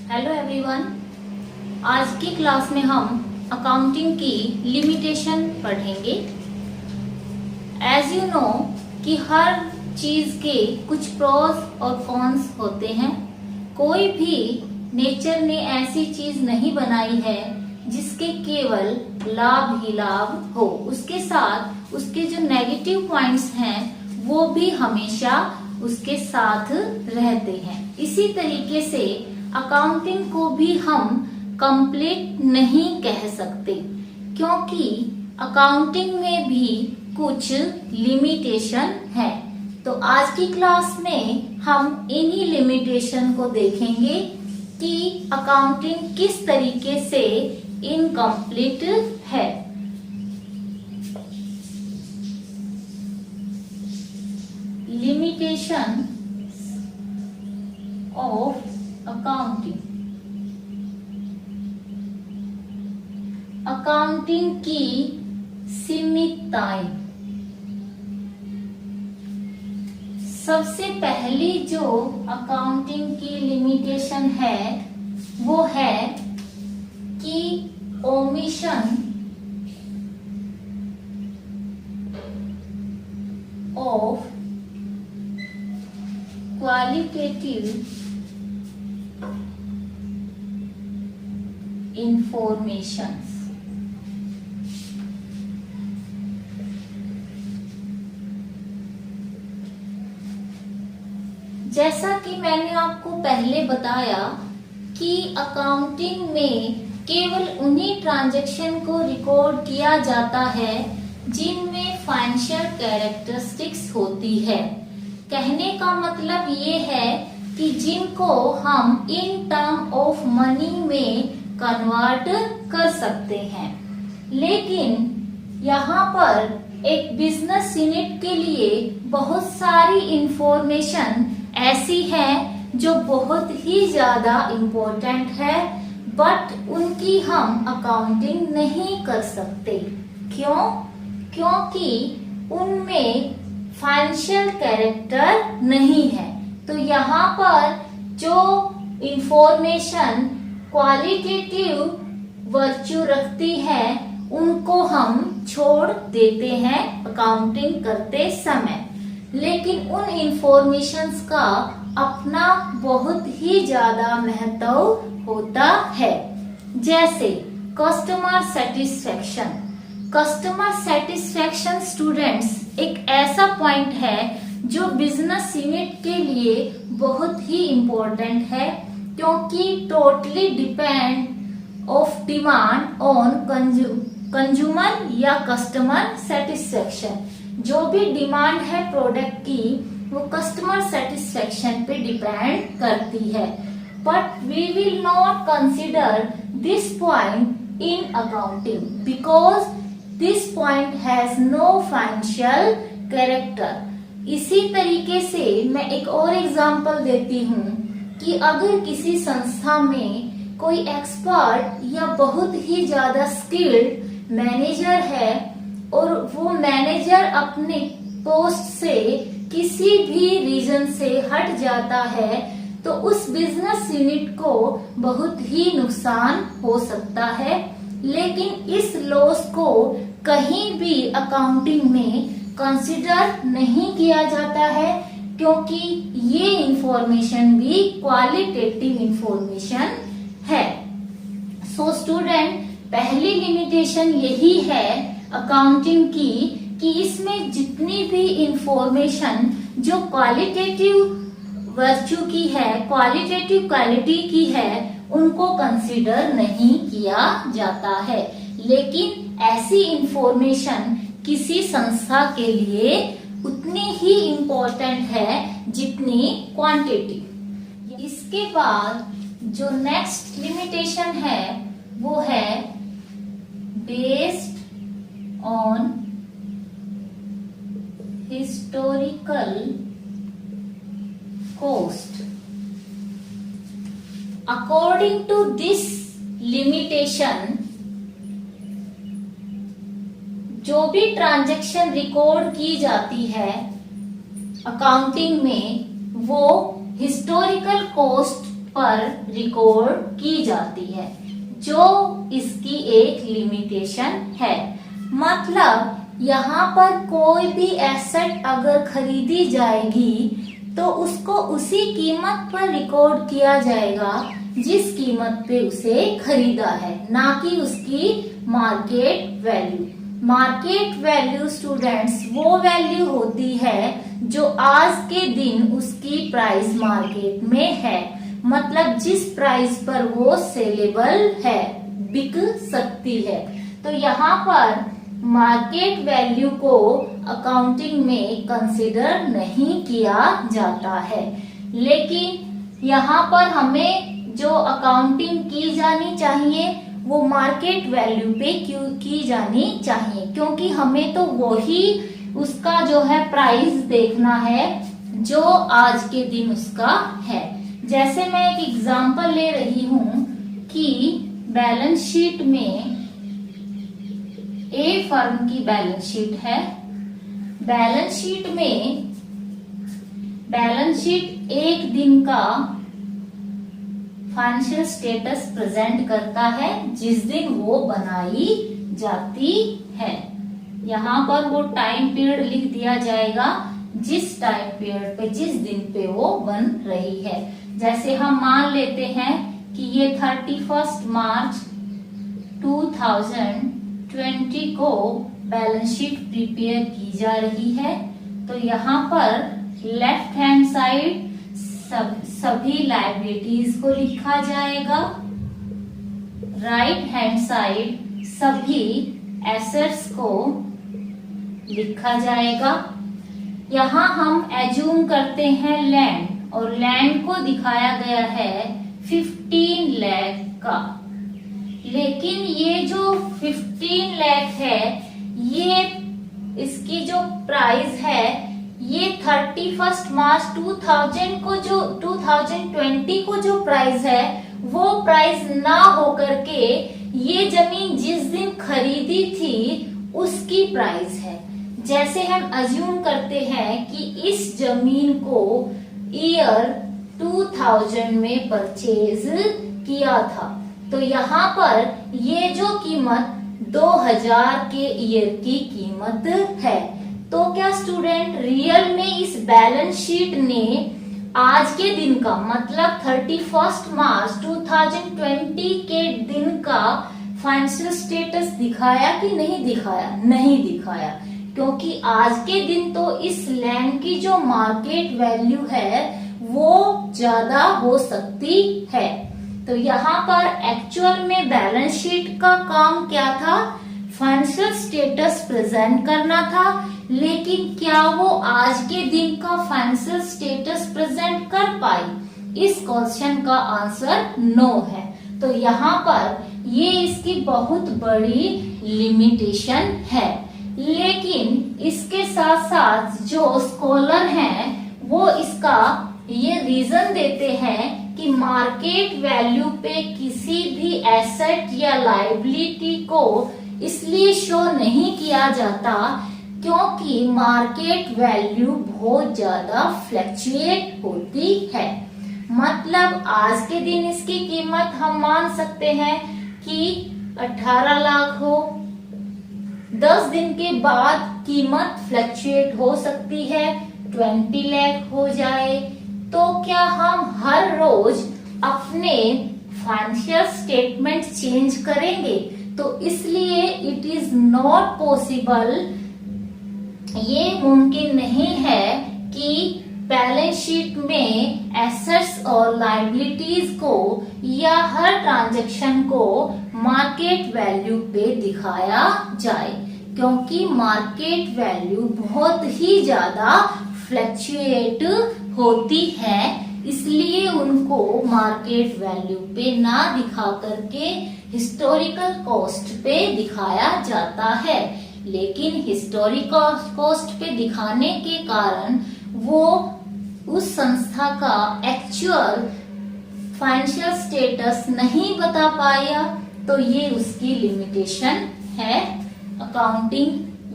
Hello everyone. आज की class में हम अकाउंटिंग की लिमिटेशन पढ़ेंगे। एज यू नो कि हर चीज के कुछ प्रोस और कॉन्स होते हैं। कोई भी नेचर ने ऐसी चीज नहीं बनाई है जिसके केवल लाभ ही लाभ हो, उसके साथ उसके जो नेगेटिव पॉइंट्स हैं वो भी हमेशा उसके साथ रहते हैं। इसी तरीके से अकाउंटिंग को भी हम कंप्लीट नहीं कह सकते, क्योंकि अकाउंटिंग में भी कुछ लिमिटेशन है। तो आज की क्लास में हम इन्हीं लिमिटेशन को देखेंगे कि अकाउंटिंग किस तरीके से इनकम्प्लीट है। Limitation of accounting. अकाउंटिंग की सीमितताएं। सबसे पहली जो अकाउंटिंग की लिमिटेशन है वो है कि ओमिशन ऑफ क्वालिटेटिव इंफॉर्मेशन। जैसा कि मैंने आपको पहले बताया कि अकाउंटिंग में केवल उन्हीं ट्रांजैक्शन को रिकॉर्ड किया जाता है जिनमें फाइनेंशियल कैरेक्टरिस्टिक्स होती है। कहने का मतलब ये है कि जिनको हम इन टर्म ऑफ मनी में कन्वर्ट कर सकते हैं। लेकिन यहाँ पर एक बिजनेस यूनिट के लिए बहुत सारी इंफॉर्मेशन ऐसी है जो बहुत ही ज्यादा इम्पोर्टेंट है, बट उनकी हम अकाउंटिंग नहीं कर सकते। क्यों? क्योंकि उनमें फाइनेंशियल कैरेक्टर नहीं है। तो यहाँ पर जो इंफॉर्मेशन क्वालिटेटिव वर्च्यू रखती है उनको हम छोड़ देते हैं अकाउंटिंग करते समय। लेकिन उन इंफॉर्मेशंस का अपना बहुत ही ज्यादा महत्व होता है। जैसे customer satisfaction. Customer satisfaction students एक ऐसा पॉइंट है जो बिजनेस यूनिट के लिए बहुत ही इम्पोर्टेंट है, क्योंकि totally depend of demand on consumer या कस्टमर सेटिस्फेक्शन। जो भी डिमांड है प्रोडक्ट की वो कस्टमर सेटिस्फेक्शन पे डिपेंड करती है। But we will not consider this point in accounting because this point has no financial character. इसी तरीके से मैं एक और एग्जांपल देती हूँ कि अगर किसी संस्था में कोई एक्सपर्ट या बहुत ही ज्यादा स्किल्ड मैनेजर है और वो मैनेजर अपने पोस्ट से किसी भी रीजन से हट जाता है तो उस बिजनेस यूनिट को बहुत ही नुकसान हो सकता है। लेकिन इस लॉस को कहीं भी अकाउंटिंग में कंसिडर नहीं किया जाता है, क्योंकि ये इंफॉर्मेशन भी क्वालिटेटिव इंफॉर्मेशन है। सो स्टूडेंट, पहली लिमिटेशन यही है अकाउंटिंग की कि इसमें जितनी भी इंफॉर्मेशन जो क्वालिटेटिव वर्च्यू की है, क्वालिटेटिव क्वालिटी की है, उनको कंसीडर नहीं किया जाता है। लेकिन ऐसी इंफॉर्मेशन किसी संस्था के लिए उतनी ही इम्पोर्टेंट है जितनी क्वांटिटी। इसके बाद जो नेक्स्ट लिमिटेशन है वो है based on historical cost. According to this limitation, जो भी ट्रांजैक्शन रिकॉर्ड की जाती है अकाउंटिंग में वो हिस्टोरिकल कॉस्ट पर रिकॉर्ड की जाती है, जो इसकी एक लिमिटेशन है। मतलब यहाँ पर कोई भी एसेट अगर खरीदी जाएगी तो उसको उसी कीमत पर रिकॉर्ड किया जाएगा जिस कीमत पे उसे खरीदा है, ना कि उसकी market value. Market value students वो वैल्यू होती है जो आज के दिन उसकी प्राइस मार्केट में है, मतलब जिस प्राइस पर वो सेलेबल है, बिक सकती है। तो यहाँ पर मार्केट वैल्यू को अकाउंटिंग में कंसिडर नहीं किया जाता है, लेकिन यहाँ पर हमें जो अकाउंटिंग की जानी चाहिए वो मार्केट वैल्यू पे क्यों की जानी चाहिए, क्योंकि हमें तो वही उसका जो है प्राइस देखना है जो आज के दिन उसका है। जैसे मैं एक एग्जांपल ले रही हूं कि बैलेंस शीट में ए फर्म की बैलेंस शीट है। बैलेंस शीट एक दिन का फाइनेंशियल स्टेटस प्रेजेंट करता है जिस दिन वो बनाई जाती है। यहाँ पर वो टाइम पीरियड लिख दिया जाएगा जिस टाइम पीरियड पे, जिस दिन पे वो बन रही है। जैसे हम मान लेते हैं कि ये 31 मार्च 2020 को बैलेंस शीट प्रिपेयर की जा रही है। तो यहाँ पर लेफ्ट हैंड साइड सभी लायबिलिटीज को लिखा जाएगा, राइट हैंड साइड सभी एसेट्स को लिखा जाएगा। यहाँ हम एज्यूम करते हैं लैंड, और लैंड को दिखाया गया है 15 लाख का। लेकिन ये जो 15 लाख है, ये इसकी जो प्राइस है ये 31 मार्च 2020 को जो प्राइस है वो प्राइस ना होकर के ये जमीन जिस दिन खरीदी थी उसकी प्राइस है। जैसे हम अज्यूम करते हैं कि इस जमीन को ईयर 2000 में परचेज किया था, तो यहाँ पर ये जो कीमत 2000 के ईयर की कीमत है। तो क्या स्टूडेंट रियल में इस बैलेंस शीट ने आज के दिन का, मतलब 31 मार्च 2020 के दिन का फाइनेंशियल स्टेटस दिखाया कि नहीं दिखाया? नहीं दिखाया, क्योंकि आज के दिन तो इस लैंड की जो मार्केट वैल्यू है वो ज्यादा हो सकती है। तो यहाँ पर एक्चुअल में बैलेंस शीट का काम क्या था? फाइनेंशियल स्टेटस प्रेजेंट करना था, लेकिन क्या वो आज के दिन का फाइनेंशियल स्टेटस प्रेजेंट कर पाई? इस क्वेश्चन का आंसर नो है। तो यहाँ पर ये इसकी बहुत बड़ी लिमिटेशन है। लेकिन इसके साथ साथ जो स्कॉलर हैं वो इसका ये रीजन देते हैं कि मार्केट वैल्यू पे किसी भी एसेट या लायबिलिटी को इसलिए शो नहीं किया जाता क्योंकि मार्केट वैल्यू बहुत ज्यादा फ्लक्चुएट होती है। मतलब आज के दिन इसकी कीमत हम मान सकते हैं कि 18 लाख हो, 10 दिन के बाद कीमत फ्लक्चुएट हो सकती है, 20 लाख हो जाए। तो क्या हम हर रोज अपने फाइनेंशियल स्टेटमेंट चेंज करेंगे? तो इसलिए इट इज नॉट पॉसिबल, ये मुमकिन नहीं है कि बैलेंस शीट में एसेट्स और लायबिलिटीज को या हर ट्रांजैक्शन को मार्केट वैल्यू पे दिखाया जाए, क्योंकि मार्केट वैल्यू बहुत ही ज्यादा फ्लक्चुएट होती है। इसलिए उनको मार्केट वैल्यू पे ना दिखा करके हिस्टोरिकल कॉस्ट पे दिखाया जाता है। लेकिन हिस्टोरिकल कॉस्ट पे दिखाने के कारण वो उस संस्था का एक्चुअल फाइनेंशियल स्टेटस नहीं बता पाया, तो ये उसकी लिमिटेशन है। अकाउंटिंग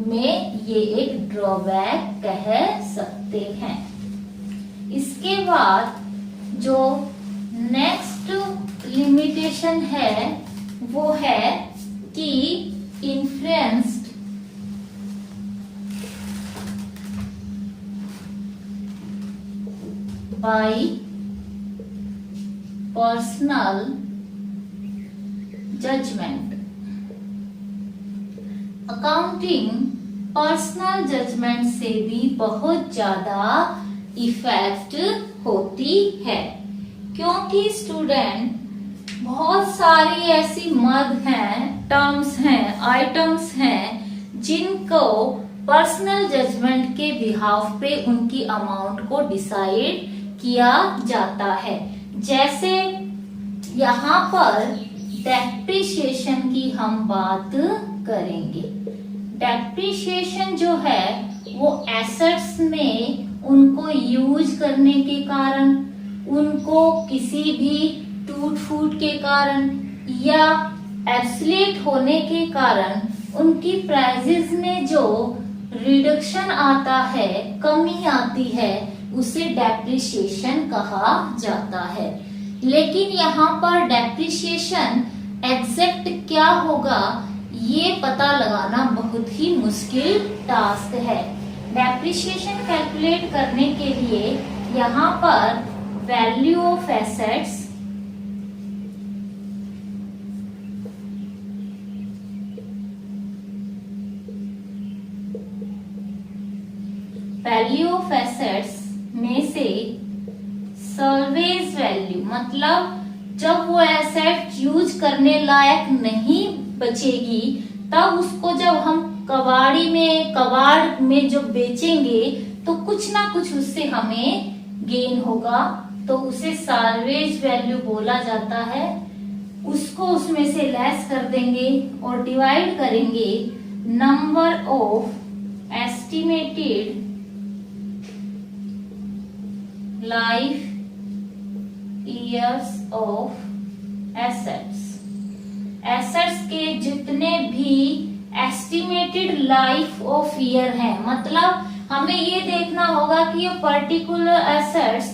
में ये एक ड्रॉबैक कह सकते हैं। इसके बाद जो नेक्स्ट लिमिटेशन है वो है कि influenced by personal judgement. Accounting personal judgement से भी बहुत ज्यादा इफेक्ट होती है, क्योंकि स्टूडेंट बहुत सारी ऐसी मद हैं, टर्म्स हैं, आइटम्स हैं जिनको पर्सनल जजमेंट के बिहाफ पे उनकी अमाउंट को डिसाइड किया जाता है। जैसे यहाँ पर डेप्रिसिएशन की हम बात करेंगे। डेप्रिसिएशन जो है वो एसेट्स में उनको यूज करने के कारण, उनको किसी भी टूट फूट के कारण या एब्सोल्यूट होने के कारण उनकी प्राइसेस में जो रिडक्शन आता है, कमी आती है, उसे डेप्रिसिएशन कहा जाता है। लेकिन यहाँ पर डेप्रिसिएशन एग्जैक्ट क्या होगा ये पता लगाना बहुत ही मुश्किल टास्क है। डेप्रिसिएशन कैलकुलेट करने के लिए यहाँ पर value of assets, value of assets में से सैल्वेज वैल्यू, मतलब जब वो एसेट यूज करने लायक नहीं बचेगी तब उसको जब हम कबाड़ में जब बेचेंगे तो कुछ ना कुछ उससे हमें गेन होगा, तो उसे सैल्वेज वैल्यू बोला जाता है। उसको उसमें से लेस कर देंगे और डिवाइड करेंगे number of estimated life years of assets. Assets के जितने भी एस्टिमेटेड लाइफ ऑफ ईयर है, मतलब हमें ये देखना होगा कि ये पर्टिकुलर एसेट्स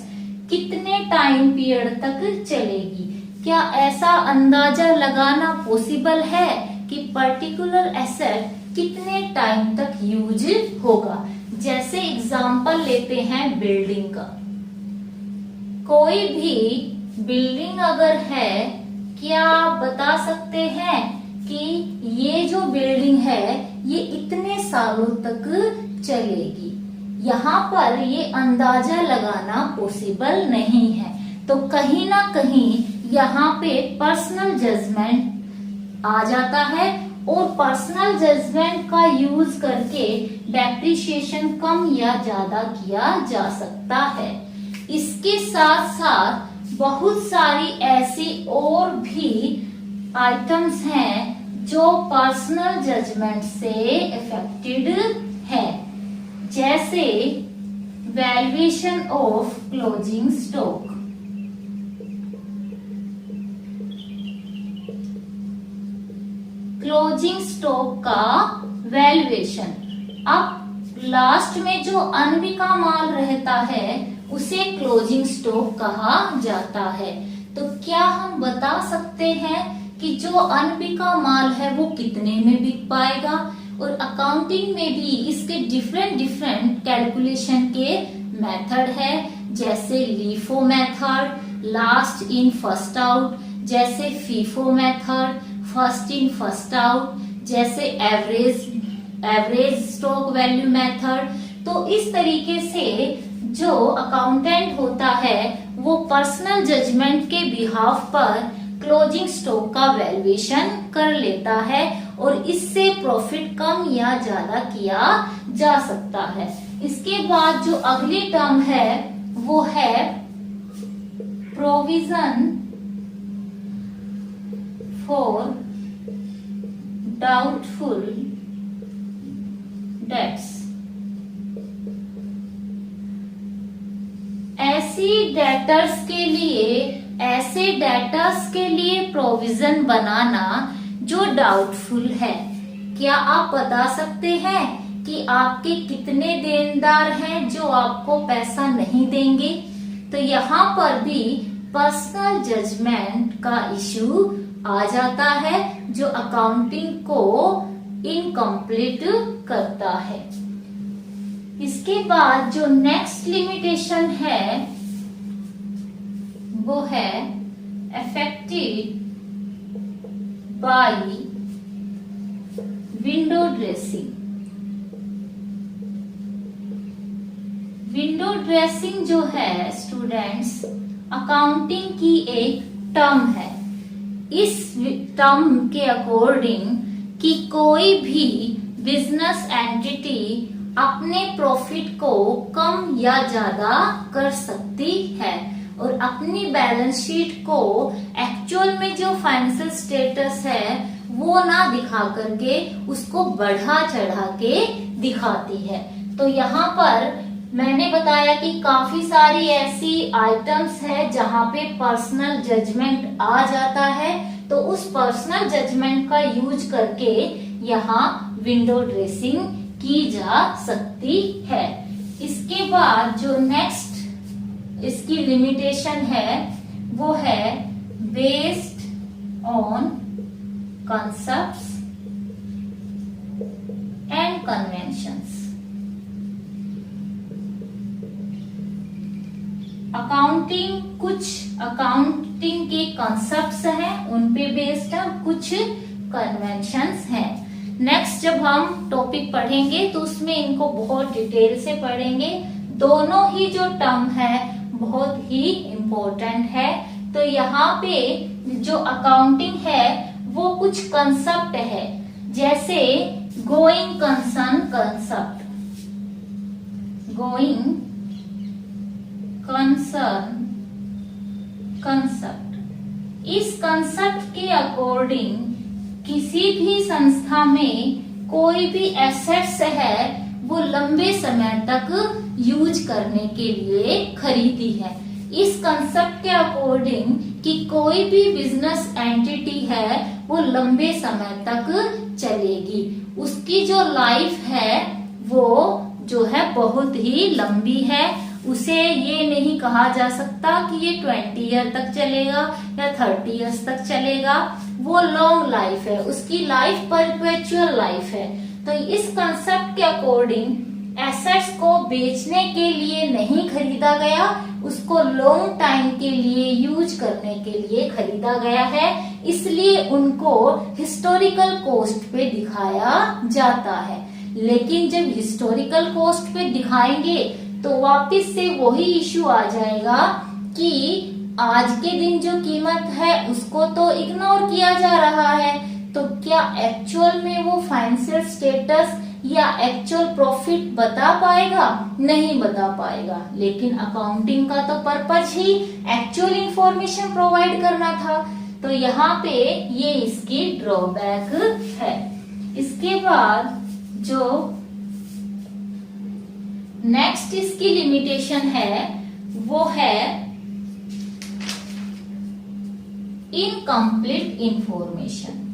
कितने टाइम पीरियड तक चलेगी। क्या ऐसा अंदाजा लगाना पॉसिबल है कि पर्टिकुलर एसेट कितने टाइम तक यूज होगा? जैसे एग्जांपल लेते हैं बिल्डिंग का। कोई भी बिल्डिंग अगर है, क्या आप बता सकते हैं कि ये जो बिल्डिंग है ये इतने सालों तक चलेगी? यहाँ पर ये अंदाजा लगाना पॉसिबल नहीं है। तो कहीं ना कहीं यहाँ पे पर्सनल जजमेंट आ जाता है और पर्सनल जजमेंट का यूज करके डेप्रिसिएशन कम या ज्यादा किया जा सकता है। इसके साथ साथ बहुत सारी ऐसी और भी आइटम्स हैं जो पर्सनल जजमेंट से अफेक्टेड है, जैसे valuation of closing stock. Closing stock का वैल्यूएशन, अब लास्ट में जो अनबिका माल रहता है उसे क्लोजिंग स्टॉक कहा जाता है। तो क्या हम बता सकते हैं कि जो अनबिका माल है वो कितने में बिक पाएगा? और अकाउंटिंग में भी इसके डिफरेंट कैलकुलेशन के मेथड है, जैसे LIFO method, last in first out, जैसे FIFO method, first in first out, जैसे एवरेज स्टॉक वैल्यू मेथड। तो इस तरीके से जो अकाउंटेंट होता है वो पर्सनल जजमेंट के बिहाफ पर क्लोजिंग स्टॉक का वैल्यूएशन कर लेता है और इससे प्रॉफिट कम या ज्यादा किया जा सकता है। इसके बाद जो अगली टर्म है वो है प्रोविजन फॉर डाउटफुल डेट्स। ऐसे डेटर्स के लिए प्रोविजन बनाना जो डाउटफुल है। क्या आप बता सकते हैं कि आपके कितने देनदार हैं जो आपको पैसा नहीं देंगे? तो यहाँ पर भी पर्सनल जजमेंट का इशू आ जाता है, जो अकाउंटिंग को इनकम्प्लीट करता है। इसके बाद जो नेक्स्ट लिमिटेशन है वो है affected by window dressing. Window dressing जो है स्टूडेंट्स, अकाउंटिंग की एक टर्म है। इस टर्म के अकॉर्डिंग कि कोई भी बिजनेस एंटिटी अपने प्रॉफिट को कम या ज्यादा कर सकती है और अपनी बैलेंस शीट को एक्चुअल में जो फाइनेंशियल स्टेटस है वो ना दिखा करके उसको बढ़ा चढ़ा के दिखाती है। तो यहाँ पर मैंने बताया कि काफी सारी ऐसी आइटम्स है जहाँ पे पर्सनल जजमेंट आ जाता है, तो उस पर्सनल जजमेंट का यूज करके यहाँ विंडो ड्रेसिंग की जा सकती है। इसके बाद जो नेक्स्ट इसकी लिमिटेशन है वो है based on concepts and conventions। कुछ अकाउंटिंग के कॉन्सेप्ट्स हैं उन पे बेस्ड है, कुछ कन्वेंशंस हैं। नेक्स्ट जब हम टॉपिक पढ़ेंगे तो उसमें इनको बहुत डिटेल से पढ़ेंगे। दोनों ही जो टर्म है बहुत ही इम्पोर्टेंट है। तो यहाँ पे जो अकाउंटिंग है वो कुछ कंसेप्ट है, जैसे going concern concept, going concern concept. इस कंसेप्ट के अकॉर्डिंग किसी भी संस्था में कोई भी एसेट्स है वो लंबे समय तक यूज करने के लिए खरीदी है। इस कंसेप्ट के अकॉर्डिंग कि कोई भी बिजनेस एंटिटी है वो लंबे समय तक चलेगी, उसकी जो लाइफ है वो जो है बहुत ही लंबी है। उसे ये नहीं कहा जा सकता कि ये 20 ईयर तक चलेगा या 30 ईयर्स तक चलेगा, वो लॉन्ग लाइफ है, उसकी लाइफ परपेचुअल लाइफ है। तो इस कंसेप्ट के अकॉर्डिंग एसेट्स को बेचने के लिए नहीं खरीदा गया, उसको लॉन्ग टाइम के लिए यूज करने के लिए खरीदा गया है, इसलिए उनको हिस्टोरिकल कॉस्ट पे दिखाया जाता है। लेकिन जब हिस्टोरिकल कॉस्ट पे दिखाएंगे तो वापस से वही इश्यू आ जाएगा कि आज के दिन जो कीमत है उसको तो इग्नोर किया जा रहा है, तो क्या एक्चुअल में वो फाइनेंशियल स्टेटस या एक्चुअल प्रॉफिट बता पाएगा? नहीं बता पाएगा। लेकिन अकाउंटिंग का तो पर्पज ही एक्चुअल इंफॉर्मेशन प्रोवाइड करना था, तो यहाँ पे ये इसकी ड्रॉबैक है। इसके बाद जो नेक्स्ट इसकी लिमिटेशन है वो है इनकम्प्लीट इंफॉर्मेशन।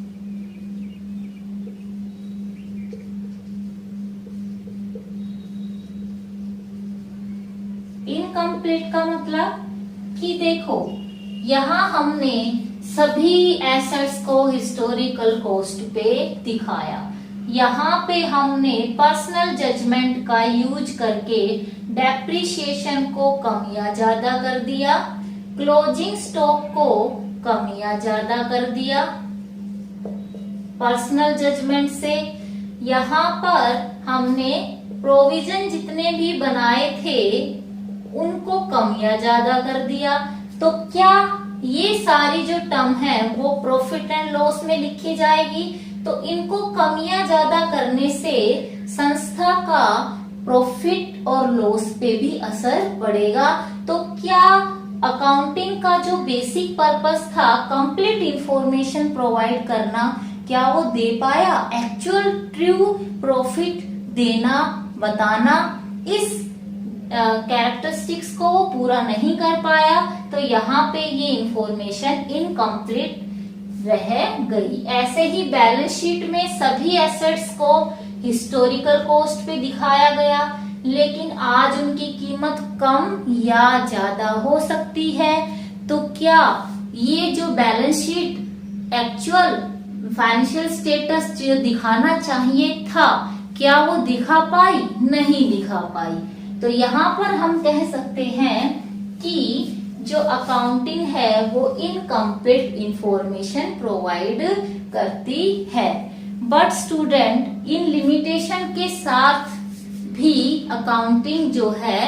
इनकम्प्लीट का मतलब कि देखो यहाँ हमने सभी एसेट्स को हिस्टोरिकल कॉस्ट पे दिखाया, यहाँ पे हमने पर्सनल जजमेंट का यूज करके डेप्रिसिएशन को कम या ज्यादा कर दिया, क्लोजिंग स्टॉक को कम या ज्यादा कर दिया पर्सनल जजमेंट से। यहाँ पर हमने प्रोविजन जितने भी बनाए थे उनको कम या ज्यादा कर दिया। तो क्या ये सारी जो टर्म है वो प्रॉफिट एंड लॉस में लिखी जाएगी? तो इनको कम या ज्यादा करने से संस्था का प्रॉफिट और लॉस पे भी असर पड़ेगा। तो क्या अकाउंटिंग का जो बेसिक पर्पस था कंप्लीट इंफॉर्मेशन प्रोवाइड करना, क्या वो दे पाया? एक्चुअल ट्रू प्रॉफिट देना, बताना, इस कैरेक्टरिस्टिक्स को वो पूरा नहीं कर पाया, तो यहाँ पे ये इंफॉर्मेशन इनकम्प्लीट रह गई। ऐसे ही बैलेंस शीट में सभी एसेट्स को हिस्टोरिकल कॉस्ट पे दिखाया गया, लेकिन आज उनकी कीमत कम या ज्यादा हो सकती है, तो क्या ये जो balance sheet actual financial status जो दिखाना चाहिए था, क्या वो दिखा पाई? नहीं दिखा पाई। तो यहाँ पर हम कह सकते हैं कि जो अकाउंटिंग है वो इनकम्प्लीट इंफॉर्मेशन प्रोवाइड करती है। बट स्टूडेंट, इन लिमिटेशन के साथ भी अकाउंटिंग जो है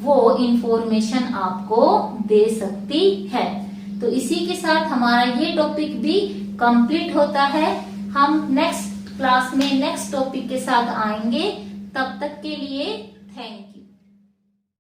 वो इंफॉर्मेशन आपको दे सकती है। तो इसी के साथ हमारा ये टॉपिक भी कंप्लीट होता है। हम नेक्स्ट क्लास में नेक्स्ट टॉपिक के साथ आएंगे। तब तक के लिए थैंक यू।